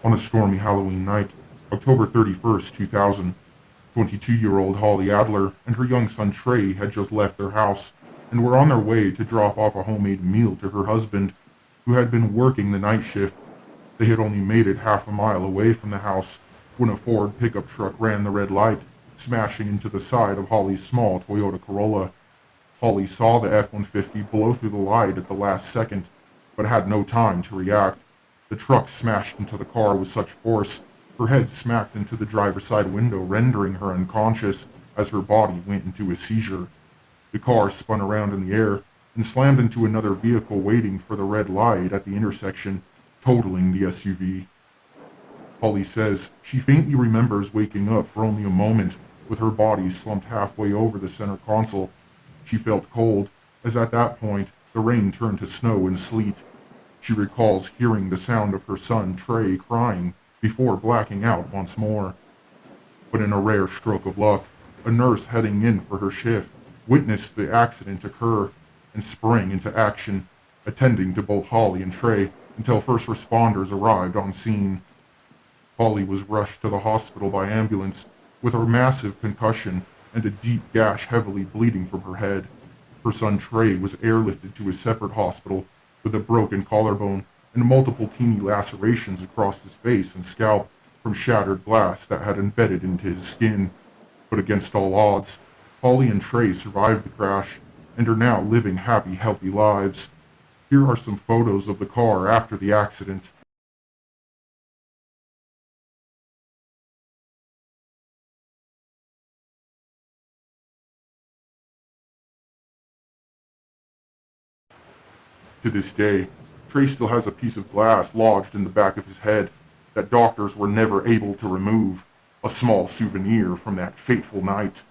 On a stormy Halloween night, October 31st, 2000, 22-year-old Holly Adler and her young son Trey had just left their house and were on their way to drop off a homemade meal to her husband, who had been working the night shift. They had only made it half a mile away from the house when a Ford pickup truck ran the red light, smashing into the side of Holly's small Toyota Corolla. Holly saw the F-150 blow through the light at the last second, but had no time to react. The truck smashed into the car with such force, her head smacked into the driver's side window, rendering her unconscious as her body went into a seizure. The car spun around in the air and slammed into another vehicle waiting for the red light at the intersection, totaling the SUV. Holly says she faintly remembers waking up for only a moment with her body slumped halfway over the center console. She felt cold, as at that point the rain turned to snow and sleet. She recalls hearing the sound of her son Trey crying before blacking out once more. But in a rare stroke of luck, a nurse heading in for her shift witnessed the accident occur and sprang into action, attending to both Holly and Trey until first responders arrived on scene. Holly was rushed to the hospital by ambulance with a massive concussion and a deep gash heavily bleeding from her head. Her son Trey was airlifted to a separate hospital with a broken collarbone and multiple teeny lacerations across his face and scalp from shattered glass that had embedded into his skin. But against all odds, Holly and Trey survived the crash and are now living happy, healthy lives. Here are some photos of the car after the accident. To this day, Trey still has a piece of glass lodged in the back of his head that doctors were never able to remove, a small souvenir from that fateful night.